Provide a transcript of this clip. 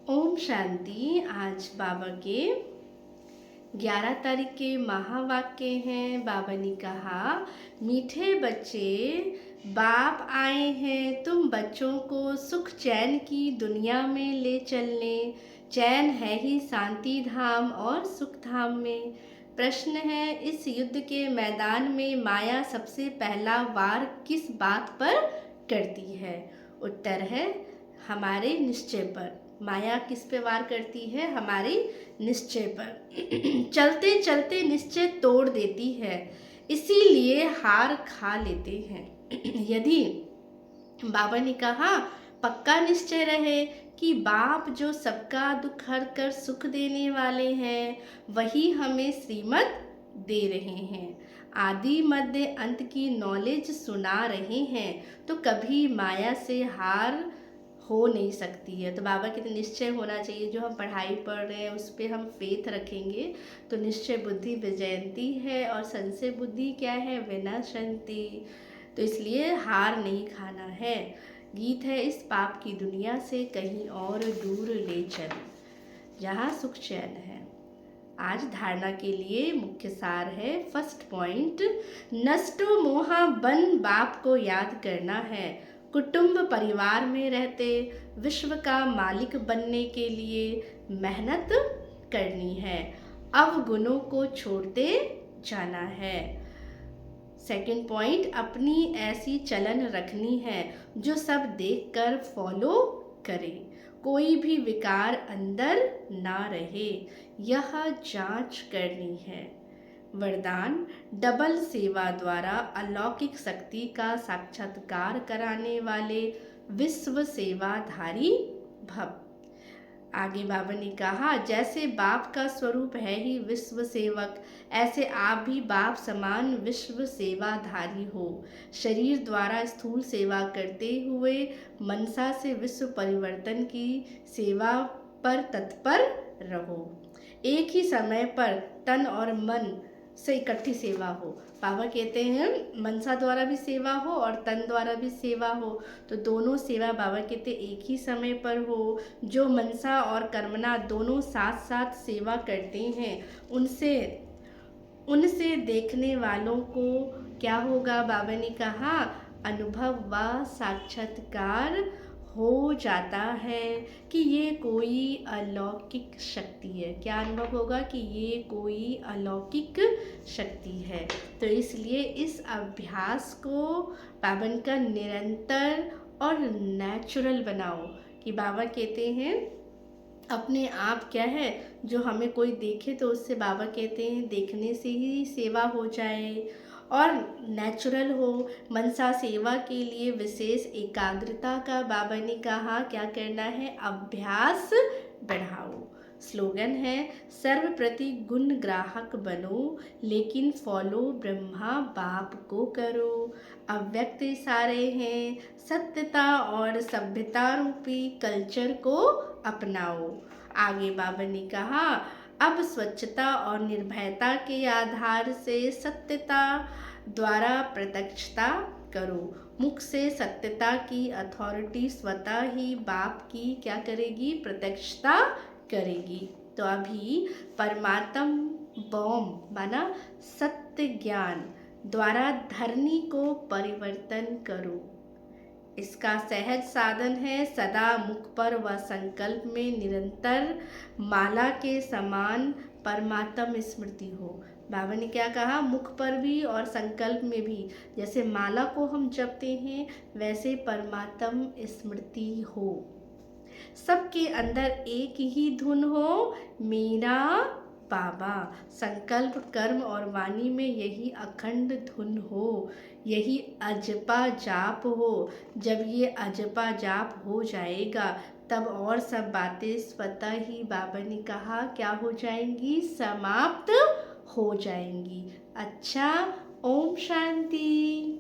ओम शांति। आज बाबा के 11 तारीख के महावाक्य हैं। बाबा ने कहा, मीठे बच्चे, बाप आए हैं तुम बच्चों को सुख चैन की दुनिया में ले चलने। चैन है ही शांति धाम और सुख धाम में। प्रश्न है, इस युद्ध के मैदान में माया सबसे पहला वार किस बात पर करती है? उत्तर है, हमारे निश्चय पर। माया किस पे वार करती है? हमारे निश्चय पर। चलते चलते निश्चय तोड़ देती है, इसीलिए हार खा लेते हैं। यदि बाबा ने कहा, पक्का निश्चय रहे कि बाप जो सबका दुख हर कर सुख देने वाले हैं, वही हमें श्रीमत दे रहे हैं, आदि मध्य अंत की नॉलेज सुना रहे हैं, तो कभी माया से हार हो नहीं सकती है। तो बाबा के निश्चय होना चाहिए। जो हम पढ़ाई पढ़ रहे हैं उस पर हम फेथ रखेंगे तो निश्चय बुद्धि विजयंती है, और संशय बुद्धि क्या है? विनश्यंति। तो इसलिए हार नहीं खाना है। गीत है, इस पाप की दुनिया से कहीं और दूर ले चल, जहाँ सुख चैन है। आज धारणा के लिए मुख्य सार है। फर्स्ट पॉइंट, नष्टो मोहा बन बाप को याद करना है। कुटुंब परिवार में रहते विश्व का मालिक बनने के लिए मेहनत करनी है। अवगुणों को छोड़ते जाना है। सेकंड पॉइंट, अपनी ऐसी चलन रखनी है जो सब देखकर फॉलो करे, कोई भी विकार अंदर ना रहे, यह जांच करनी है। वरदान, डबल सेवा द्वारा अलौकिक शक्ति का साक्षात्कार कराने वाले विश्व सेवाधारी भव। आगे बाबा ने कहा, जैसे बाप का स्वरूप है ही विश्व सेवक, ऐसे आप भी बाप समान विश्व सेवाधारी हो। शरीर द्वारा स्थूल सेवा करते हुए मनसा से विश्व परिवर्तन की सेवा पर तत्पर रहो। एक ही समय पर तन और मन से इकट्ठी सेवा हो। बाबा कहते हैं मनसा द्वारा भी सेवा हो और तन द्वारा भी सेवा हो, तो दोनों सेवा बाबा कहते एक ही समय पर हो। जो मनसा और कर्मना दोनों साथ साथ सेवा करते हैं, उनसे देखने वालों को क्या होगा? बाबा ने कहा, अनुभव व साक्षात्कार हो जाता है कि ये कोई अलौकिक शक्ति है। क्या अनुभव होगा? कि ये कोई अलौकिक शक्ति है। तो इसलिए इस अभ्यास को बाबा का निरंतर और नेचुरल बनाओ। कि बाबा कहते हैं अपने आप क्या है, जो हमें कोई देखे तो उससे बाबा कहते हैं देखने से ही सेवा हो जाए और नेचुरल हो। मनसा सेवा के लिए विशेष एकाग्रता का बाबा ने कहा क्या करना है? अभ्यास बढ़ाओ। स्लोगन है, सर्वप्रति गुण ग्राहक बनो, लेकिन फॉलो ब्रह्मा बाप को करो। अव्यक्त इशारे हैं, सत्यता और सभ्यता रूपी कल्चर को अपनाओ। आगे बाबा ने कहा, अब स्वच्छता और निर्भयता के आधार से सत्यता द्वारा प्रत्यक्षता करो। मुख से सत्यता की अथॉरिटी स्वतः ही बाप की क्या करेगी? प्रत्यक्षता करेगी। तो अभी परमात्म बॉम माना सत्य ज्ञान द्वारा धरनी को परिवर्तन करो। इसका सहज साधन है, सदा मुख पर व संकल्प में निरंतर माला के समान परमात्म स्मृति हो। बाबा ने क्या कहा? मुख पर भी और संकल्प में भी, जैसे माला को हम जपते हैं वैसे परमात्म स्मृति हो। सबके अंदर एक ही धुन हो, मेरा बाबा। संकल्प, कर्म और वाणी में यही अखंड धुन हो, यही अजपा जाप हो। जब ये अजपा जाप हो जाएगा तब और सब बातें स्वतः ही बाबा ने कहा क्या हो जाएंगी? समाप्त हो जाएंगी। अच्छा, ओम शांति।